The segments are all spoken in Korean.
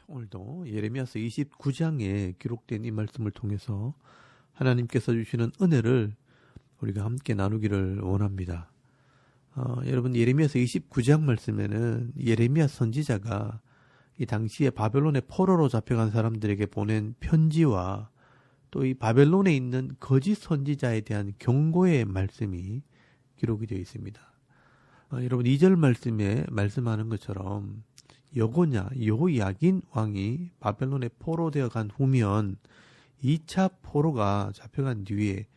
오늘도 예레미야서 29장에 기록된 이 말씀을 통해서 하나님께서 주시는 은혜를 우리가 함께 나누기를 원합니다. 여러분, 예레미야서 29장 말씀에는 예레미야 선지자가 이 당시에 바벨론의 포로로 잡혀간 사람들에게 보낸 편지와 또 이 바벨론에 있는 거짓 선지자에 대한 경고의 말씀이 기록이 되어 있습니다. 여러분, 2절 말씀에 말씀하는 것처럼 여고냐 여호야긴 왕이 바벨론에 포로되어 간 후면 2차 포로가 잡혀간 뒤에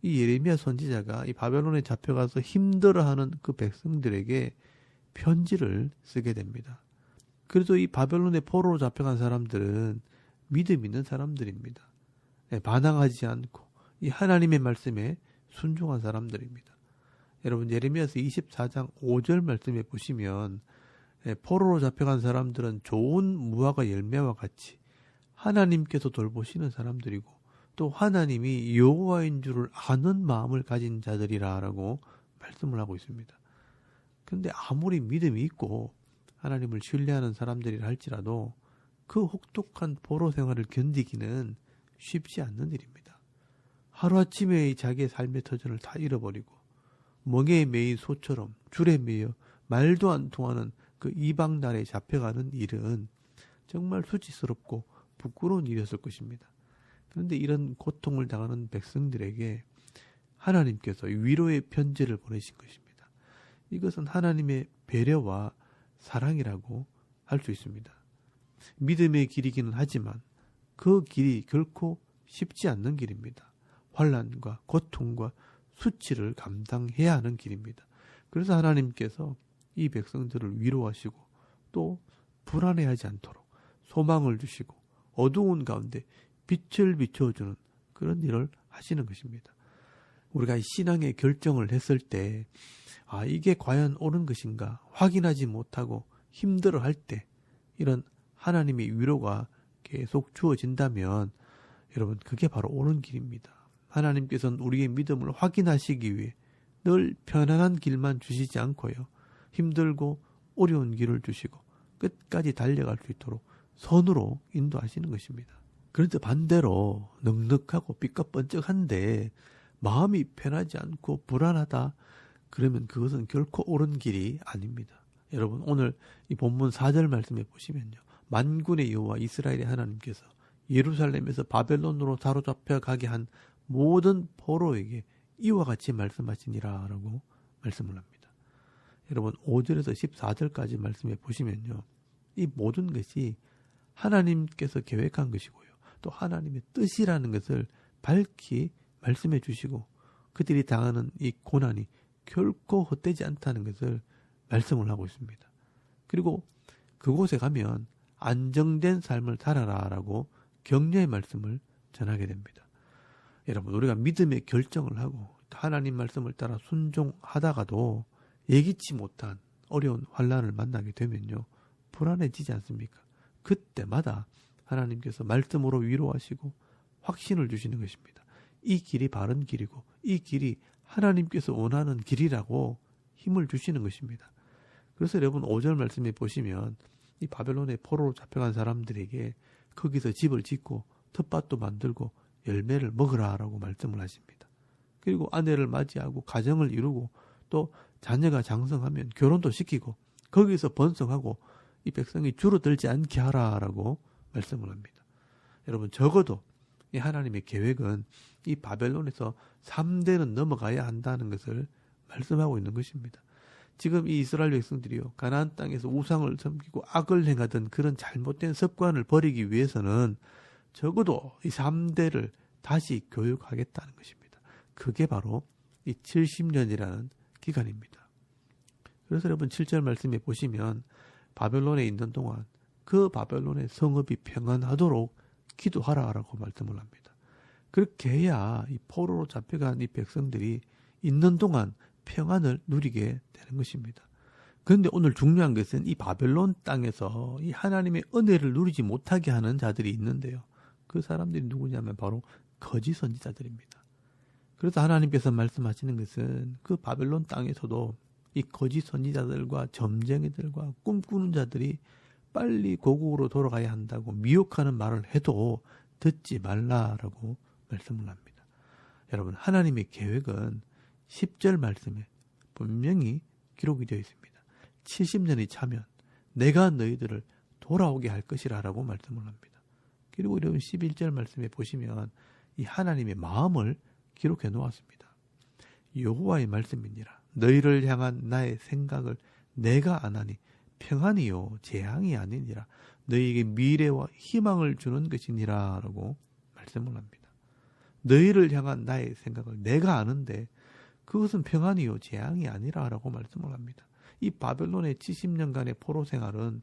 이 예레미야 선지자가 이 바벨론에 잡혀가서 힘들어하는 그 백성들에게 편지를 쓰게 됩니다. 그래도 이 바벨론에 포로로 잡혀간 사람들은 믿음 있는 사람들입니다. 반항하지 않고 이 하나님의 말씀에 순종한 사람들입니다. 여러분, 예레미야서 24장 5절 말씀에 보시면 포로로 잡혀간 사람들은 좋은 무화과 열매와 같이 하나님께서 돌보시는 사람들이고 또 하나님이 여호와인 줄을 아는 마음을 가진 자들이라고 말씀을 하고 있습니다. 그런데 아무리 믿음이 있고 하나님을 신뢰하는 사람들이라 할지라도 그 혹독한 포로 생활을 견디기는 쉽지 않는 일입니다. 하루아침에 자기의 삶의 터전을 다 잃어버리고 멍에에 매인 소처럼 줄에 매여 말도 안 통하는 그 이방 나라에 잡혀가는 일은 정말 수치스럽고 부끄러운 일이었을 것입니다. 그런데 이런 고통을 당하는 백성들에게 하나님께서 위로의 편지를 보내신 것입니다. 이것은 하나님의 배려와 사랑이라고 할 수 있습니다. 믿음의 길이기는 하지만 그 길이 결코 쉽지 않는 길입니다. 환난과 고통과 수치를 감당해야 하는 길입니다. 그래서 하나님께서 이 백성들을 위로하시고 또 불안해하지 않도록 소망을 주시고 어두운 가운데 빛을 비춰주는 그런 일을 하시는 것입니다. 우리가 신앙의 결정을 했을 때 이게 과연 옳은 것인가 확인하지 못하고 힘들어할 때 이런 하나님의 위로가 계속 주어진다면 여러분, 그게 바로 옳은 길입니다. 하나님께서는 우리의 믿음을 확인하시기 위해 늘 편안한 길만 주시지 않고요, 힘들고 어려운 길을 주시고 끝까지 달려갈 수 있도록 선으로 인도하시는 것입니다. 그런데 반대로 넉넉하고 삐까뻔쩍한데 마음이 편하지 않고 불안하다, 그러면 그것은 결코 옳은 길이 아닙니다. 여러분, 오늘 이 본문 4절 말씀에 보시면요, 만군의 여호와 이스라엘의 하나님께서 예루살렘에서 바벨론으로 사로잡혀 가게 한 모든 포로에게 이와 같이 말씀하시니라 라고 말씀을 합니다. 여러분, 5절에서 14절까지 말씀해 보시면요, 이 모든 것이 하나님께서 계획한 것이고요, 또 하나님의 뜻이라는 것을 밝히 말씀해 주시고 그들이 당하는 이 고난이 결코 헛되지 않다는 것을 말씀을 하고 있습니다. 그리고 그곳에 가면 안정된 삶을 살아라 라고 격려의 말씀을 전하게 됩니다. 여러분, 우리가 믿음의 결정을 하고 하나님 말씀을 따라 순종하다가도 예기치 못한 어려운 환난을 만나게 되면요, 불안해지지 않습니까? 그때마다 하나님께서 말씀으로 위로하시고 확신을 주시는 것입니다. 이 길이 바른 길이고 이 길이 하나님께서 원하는 길이라고 힘을 주시는 것입니다. 그래서 여러분, 5절 말씀에 보시면 이 바벨론의 포로로 잡혀간 사람들에게 거기서 집을 짓고 텃밭도 만들고 열매를 먹으라 라고 말씀을 하십니다. 그리고 아내를 맞이하고 가정을 이루고 또 자녀가 장성하면 결혼도 시키고 거기서 번성하고 이 백성이 줄어들지 않게 하라라고 말씀을 합니다. 여러분, 적어도 이 하나님의 계획은 이 바벨론에서 3대는 넘어가야 한다는 것을 말씀하고 있는 것입니다. 지금 이 이스라엘 백성들이요, 가나안 땅에서 우상을 섬기고 악을 행하던 그런 잘못된 습관을 버리기 위해서는 적어도 이 3대를 다시 교육하겠다는 것입니다. 그게 바로 이 70년이라는 기간입니다. 그래서 여러분, 7절 말씀에 보시면 바벨론에 있는 동안 그 바벨론의 성읍이 평안하도록 기도하라라고 말씀을 합니다. 그렇게 해야 이 포로로 잡혀간 이 백성들이 있는 동안 평안을 누리게 되는 것입니다. 그런데 오늘 중요한 것은 이 바벨론 땅에서 이 하나님의 은혜를 누리지 못하게 하는 자들이 있는데요, 그 사람들이 누구냐면 바로 거짓 선지자들입니다. 그래서 하나님께서 말씀하시는 것은 그 바벨론 땅에서도 이 거짓 선지자들과 점쟁이들과 꿈꾸는 자들이 빨리 고국으로 돌아가야 한다고 미혹하는 말을 해도 듣지 말라라고 말씀을 합니다. 여러분, 하나님의 계획은 10절 말씀에 분명히 기록이 되어 있습니다. 70년이 차면 내가 너희들을 돌아오게 할 것이라고 말씀을 합니다. 그리고 여러분 11절 말씀에 보시면 이 하나님의 마음을 기록해 놓았습니다. 여호와의 말씀이니라. 너희를 향한 나의 생각을 내가 아나니 평안이요 재앙이 아니니라. 너희에게 미래와 희망을 주는 것이니라 라고 말씀을 합니다. 너희를 향한 나의 생각을 내가 아는데 그것은 평안이요 재앙이 아니라 라고 말씀을 합니다. 이 바벨론의 70년간의 포로 생활은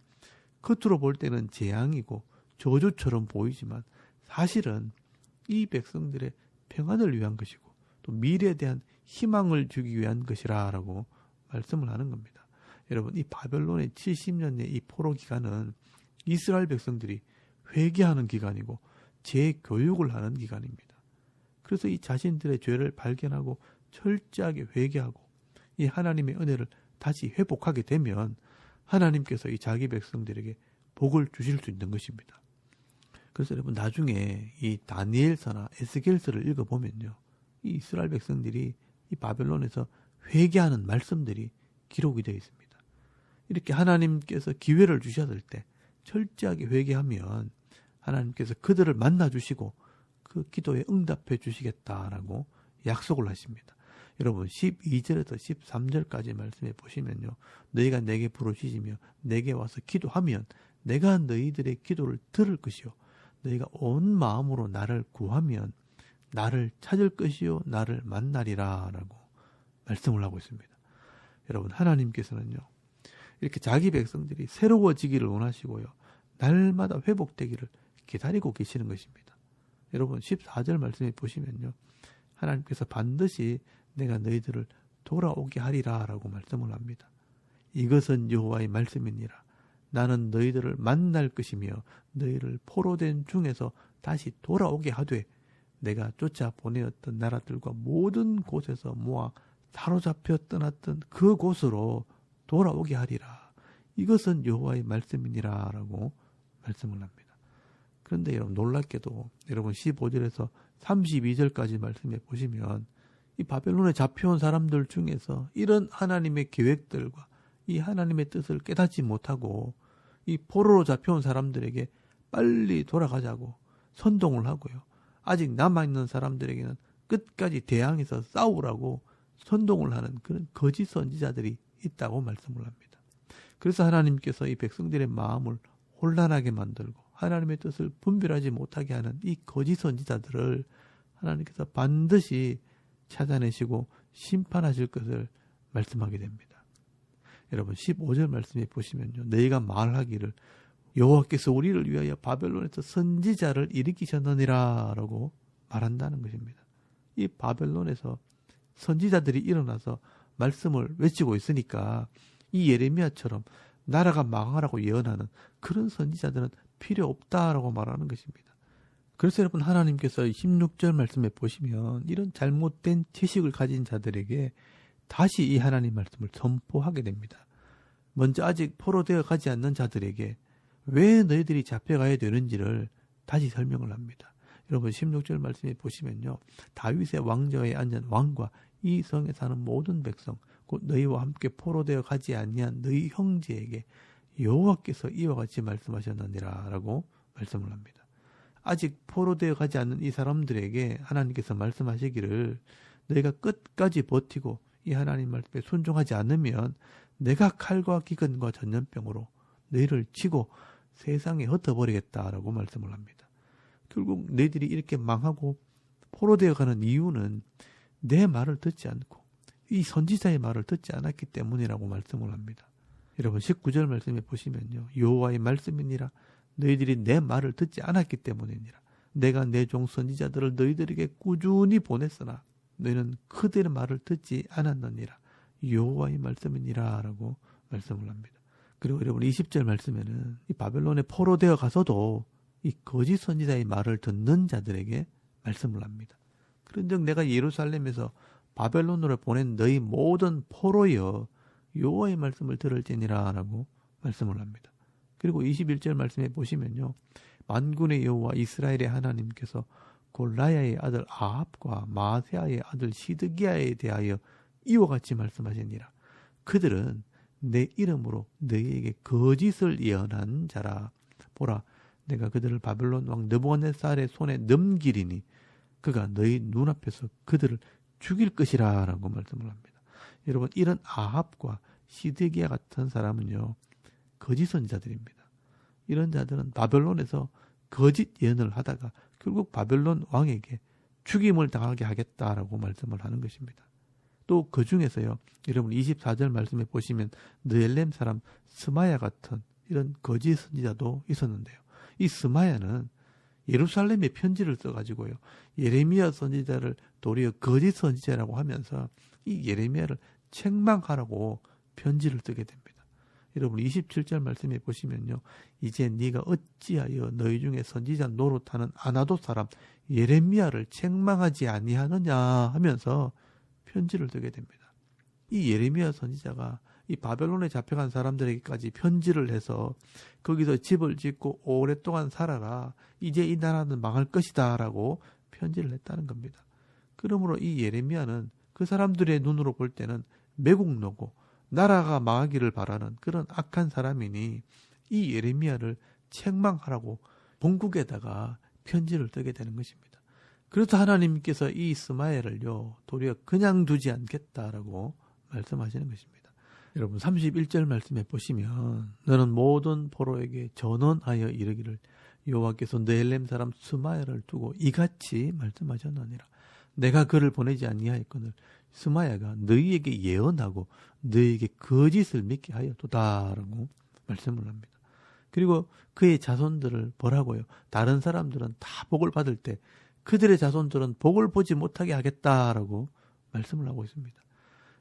겉으로 볼 때는 재앙이고 저주처럼 보이지만 사실은 이 백성들의 평안을 위한 것이고 또 미래에 대한 희망을 주기 위한 것이라고 말씀을 하는 겁니다. 여러분, 이 바벨론의 70년의 이 포로 기간은 이스라엘 백성들이 회개하는 기간이고 재교육을 하는 기간입니다. 그래서 이 자신들의 죄를 발견하고 철저하게 회개하고 이 하나님의 은혜를 다시 회복하게 되면 하나님께서 이 자기 백성들에게 복을 주실 수 있는 것입니다. 그래서 여러분, 나중에 이 다니엘서나 에스겔서를 읽어보면요, 이 이스라엘 백성들이 이 바벨론에서 회개하는 말씀들이 기록이 되어 있습니다. 이렇게 하나님께서 기회를 주셨을 때 철저하게 회개하면 하나님께서 그들을 만나주시고 그 기도에 응답해 주시겠다라고 약속을 하십니다. 여러분, 12절에서 13절까지 말씀해 보시면요, 너희가 내게 부르짖으며 내게 와서 기도하면 내가 너희들의 기도를 들을 것이요 너희가 온 마음으로 나를 구하면 나를 찾을 것이요 나를 만나리라 라고 말씀을 하고 있습니다. 여러분, 하나님께서는요, 이렇게 자기 백성들이 새로워지기를 원하시고요, 날마다 회복되기를 기다리고 계시는 것입니다. 여러분, 14절 말씀해 보시면요, 하나님께서 반드시 내가 너희들을 돌아오게 하리라 라고 말씀을 합니다. 이것은 여호와의 말씀이니라. 나는 너희들을 만날 것이며 너희를 포로된 중에서 다시 돌아오게 하되 내가 쫓아 보내었던 나라들과 모든 곳에서 모아 사로잡혀 떠났던 그 곳으로 돌아오게 하리라. 이것은 여호와의 말씀이니라 라고 말씀을 합니다. 그런데 여러분, 놀랍게도 여러분 15절에서 32절까지 말씀해 보시면 이 바벨론에 잡혀온 사람들 중에서 이런 하나님의 계획들과 이 하나님의 뜻을 깨닫지 못하고 이 포로로 잡혀온 사람들에게 빨리 돌아가자고 선동을 하고요, 아직 남아있는 사람들에게는 끝까지 대항해서 싸우라고 선동을 하는 그런 거짓 선지자들이 있다고 말씀을 합니다. 그래서 하나님께서 이 백성들의 마음을 혼란하게 만들고 하나님의 뜻을 분별하지 못하게 하는 이 거짓 선지자들을 하나님께서 반드시 찾아내시고 심판하실 것을 말씀하게 됩니다. 여러분, 15절 말씀에 보시면요, 너희가 말하기를 여호와께서 우리를 위하여 바벨론에서 선지자를 일으키셨느니라 라고 말한다는 것입니다. 이 바벨론에서 선지자들이 일어나서 말씀을 외치고 있으니까 이 예레미야처럼 나라가 망하라고 예언하는 그런 선지자들은 필요 없다라고 말하는 것입니다. 그래서 여러분, 하나님께서 16절 말씀에 보시면 이런 잘못된 지식을 가진 자들에게 다시 이 하나님 말씀을 선포하게 됩니다. 먼저 아직 포로되어 가지 않는 자들에게 왜 너희들이 잡혀가야 되는지를 다시 설명을 합니다. 여러분, 16절 말씀에 보시면요, 다윗의 왕좌에 앉은 왕과 이 성에 사는 모든 백성 곧 너희와 함께 포로되어 가지 아니한 너희 형제에게 여호와께서 이와 같이 말씀하셨느니라 라고 말씀을 합니다. 아직 포로되어 가지 않는 이 사람들에게 하나님께서 말씀하시기를 너희가 끝까지 버티고 이 하나님 말씀에 순종하지 않으면 내가 칼과 기근과 전염병으로 너희를 치고 세상에 흩어버리겠다라고 말씀을 합니다. 결국 너희들이 이렇게 망하고 포로되어 가는 이유는 내 말을 듣지 않고 이 선지자의 말을 듣지 않았기 때문이라고 말씀을 합니다. 여러분, 19절 말씀에 보시면요, 여호와의 말씀이니라. 너희들이 내 말을 듣지 않았기 때문이니라. 내가 내 종 선지자들을 너희들에게 꾸준히 보냈으나 너희는 그들의 말을 듣지 않았느니라. 여호와의 말씀이니라 라고 말씀을 합니다. 그리고 여러분, 20절 말씀에는 이 바벨론에 포로되어 가서도 이 거짓 선지자의 말을 듣는 자들에게 말씀을 합니다. 그런즉 내가 예루살렘에서 바벨론으로 보낸 너희 모든 포로여 여호와의 말씀을 들을지니라 라고 말씀을 합니다. 그리고 21절 말씀에 보시면요. 만군의 여호와 이스라엘의 하나님께서 골라야의 아들 아합과 마세아의 아들 시드기야에 대하여 이와 같이 말씀하시니라. 그들은 내 이름으로 너희에게 거짓을 예언한 자라. 보라, 내가 그들을 바벨론 왕 느부갓네살의 손에 넘기리니 그가 너희 눈앞에서 그들을 죽일 것이라 라고 말씀을 합니다. 여러분, 이런 아합과 시드기야 같은 사람은요, 거짓 선지자들입니다. 이런 자들은 바벨론에서 거짓 예언을 하다가 결국 바벨론 왕에게 죽임을 당하게 하겠다라고 말씀을 하는 것입니다. 또 그 중에서요, 여러분 24절 말씀에 보시면 느엘렘 사람 스마야 같은 이런 거짓 선지자도 있었는데요. 이 스마야는 예루살렘에 편지를 써가지고요, 예레미야 선지자를 도리어 거짓 선지자라고 하면서 이 예레미야를 책망하라고 편지를 쓰게 됩니다. 여러분 27절 말씀에 보시면요, 이제 네가 어찌하여 너희 중에 선지자 노릇하는 아나돗 사람 예레미야를 책망하지 아니하느냐 하면서 편지를 쓰게 됩니다. 이 예레미야 선지자가 이 바벨론에 잡혀간 사람들에게까지 편지를 해서 거기서 집을 짓고 오랫동안 살아라, 이제 이 나라는 망할 것이다 라고 편지를 했다는 겁니다. 그러므로 이 예레미야는 그 사람들의 눈으로 볼 때는 매국노고 나라가 망하기를 바라는 그런 악한 사람이니 이 예레미야를 책망하라고 본국에다가 편지를 쓰게 되는 것입니다. 그래서 하나님께서 이 스마야를요, 도리어 그냥 두지 않겠다라고 말씀하시는 것입니다. 여러분 31절 말씀에 보시면 너는 모든 포로에게 전언하여 이르기를 여호와께서 느헬렘 사람 스마야를 두고 이같이 말씀하셨느니라. 내가 그를 보내지 아니하였거늘 스마야가 너희에게 예언하고 너희에게 거짓을 믿게 하였도다라고 말씀을 합니다. 그리고 그의 자손들을 보라고요. 다른 사람들은 다 복을 받을 때 그들의 자손들은 복을 보지 못하게 하겠다라고 말씀을 하고 있습니다.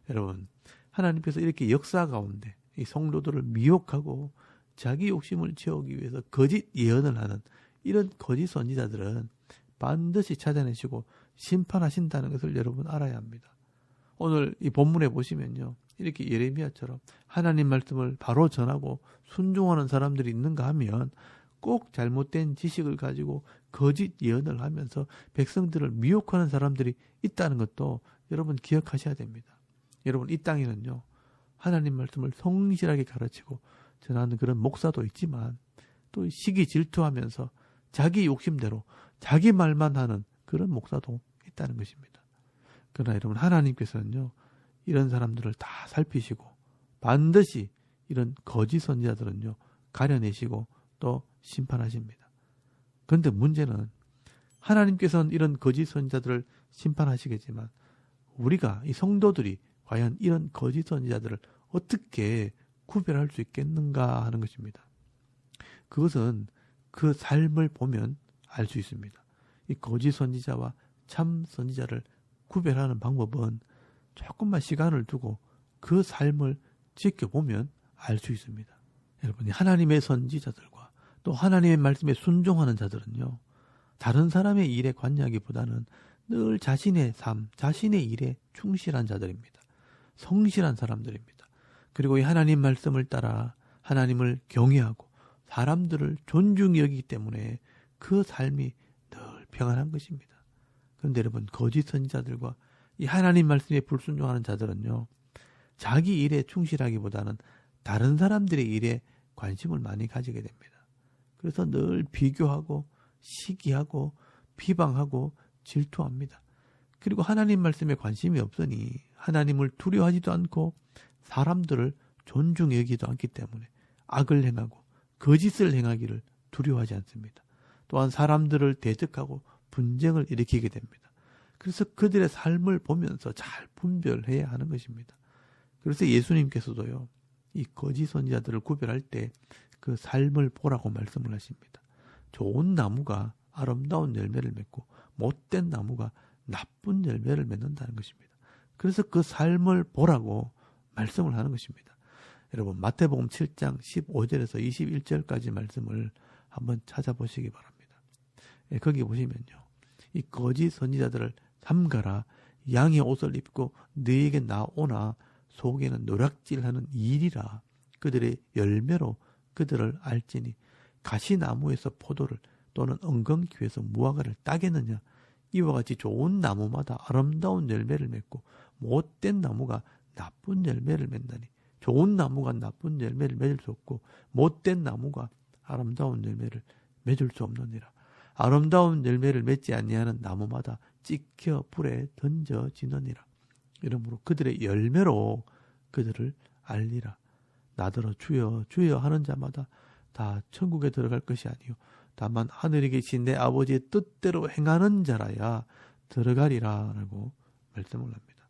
여러분, 하나님께서 이렇게 역사 가운데 이 성도들을 미혹하고 자기 욕심을 채우기 위해서 거짓 예언을 하는 이런 거짓 선지자들은 반드시 찾아내시고 심판하신다는 것을 여러분 알아야 합니다. 오늘 이 본문에 보시면요, 이렇게 예레미야처럼 하나님 말씀을 바로 전하고 순종하는 사람들이 있는가 하면 꼭 잘못된 지식을 가지고 거짓 예언을 하면서 백성들을 미혹하는 사람들이 있다는 것도 여러분 기억하셔야 됩니다. 여러분, 이 땅에는요, 하나님 말씀을 성실하게 가르치고 전하는 그런 목사도 있지만 또 시기 질투하면서 자기 욕심대로 자기 말만 하는 그런 목사도 있다는 것입니다. 그러나 여러분, 하나님께서는요, 이런 사람들을 다 살피시고 반드시 이런 거짓 선지자들은요, 가려내시고 또 심판하십니다. 그런데 문제는 하나님께서는 이런 거짓 선지자들을 심판하시겠지만 우리가 이 성도들이 과연 이런 거짓 선지자들을 어떻게 구별할 수 있겠는가 하는 것입니다. 그것은 그 삶을 보면 알 수 있습니다. 이 거짓 선지자와 참 선지자를 구별하는 방법은 조금만 시간을 두고 그 삶을 지켜보면 알 수 있습니다. 여러분이 하나님의 선지자들과 또 하나님의 말씀에 순종하는 자들은요, 다른 사람의 일에 관여하기보다는 늘 자신의 삶, 자신의 일에 충실한 자들입니다. 성실한 사람들입니다. 그리고 이 하나님 말씀을 따라 하나님을 경외하고 사람들을 존중히 여기기 때문에 그 삶이 늘 평안한 것입니다. 그런데 여러분, 거짓 선지자들과 이 하나님 말씀에 불순종하는 자들은요, 자기 일에 충실하기보다는 다른 사람들의 일에 관심을 많이 가지게 됩니다. 그래서 늘 비교하고 시기하고 비방하고 질투합니다. 그리고 하나님 말씀에 관심이 없으니 하나님을 두려워하지도 않고 사람들을 존중히 여기지도 않기 때문에 악을 행하고 거짓을 행하기를 두려워하지 않습니다. 또한 사람들을 대적하고 분쟁을 일으키게 됩니다. 그래서 그들의 삶을 보면서 잘 분별해야 하는 것입니다. 그래서 예수님께서도요, 이 거짓 선지자들을 구별할 때 그 삶을 보라고 말씀을 하십니다. 좋은 나무가 아름다운 열매를 맺고 못된 나무가 나쁜 열매를 맺는다는 것입니다. 그래서 그 삶을 보라고 말씀을 하는 것입니다. 여러분, 마태복음 7장 15절에서 21절까지 말씀을 한번 찾아보시기 바랍니다. 거기 보시면요, 이 거짓 선지자들을 삼가라. 양의 옷을 입고 너에게 나오나 속에는 노략질하는 일이라. 그들의 열매로 그들을 알지니 가시나무에서 포도를 또는 엉겅퀴에서 무화과를 따겠느냐. 이와 같이 좋은 나무마다 아름다운 열매를 맺고 못된 나무가 나쁜 열매를 맺나니 좋은 나무가 나쁜 열매를 맺을 수 없고 못된 나무가 아름다운 열매를 맺을 수 없느니라. 아름다운 열매를 맺지 아니하는 나무마다 찍혀 불에 던져지느니라. 이러므로 그들의 열매로 그들을 알리라. 나더러 주여 주여 하는 자마다 다 천국에 들어갈 것이 아니요 다만 하늘에 계신 내 아버지의 뜻대로 행하는 자라야 들어가리라 라고 말씀을 합니다.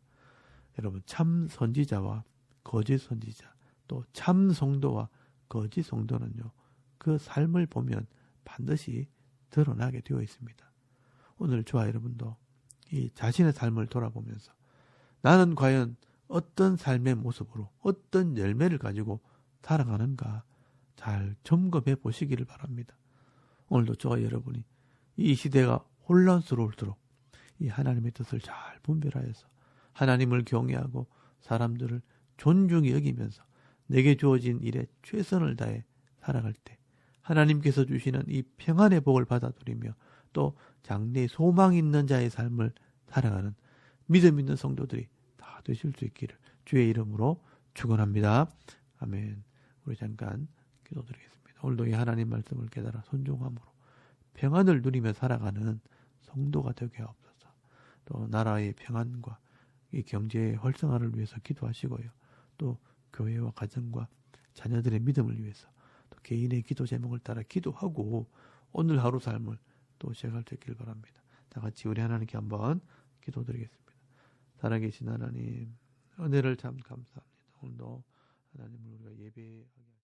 여러분, 참 선지자와 거짓 선지자, 또 참 성도와 거짓 성도는요, 그 삶을 보면 반드시 드러나게 되어 있습니다. 오늘 저와 여러분도 이 자신의 삶을 돌아보면서 나는 과연 어떤 삶의 모습으로 어떤 열매를 가지고 살아가는가 잘 점검해 보시기를 바랍니다. 오늘도 저와 여러분이 이 시대가 혼란스러울수록 이 하나님의 뜻을 잘 분별하여서 하나님을 경외하고 사람들을 존중히 여기면서 내게 주어진 일에 최선을 다해 살아갈 때 하나님께서 주시는 이 평안의 복을 받아들이며 또 장래에 소망 있는 자의 삶을 살아가는 믿음 있는 성도들이 다 되실 수 있기를 주의 이름으로 축원합니다. 아멘. 우리 잠깐 기도드리겠습니다. 오늘도 이 하나님 말씀을 깨달아 순종함으로 평안을 누리며 살아가는 성도가 되게 하옵소서. 또 나라의 평안과 이 경제의 활성화를 위해서 기도하시고요. 또 교회와 가정과 자녀들의 믿음을 위해서 또 개인의 기도 제목을 따라 기도하고 오늘 하루 삶을 또 시작할 수 있길 바랍니다. 다 같이 우리 하나님께 한번 기도드리겠습니다. 살아계신 하나님, 은혜를 참 감사합니다. 오늘도 하나님을 우리가 예배하게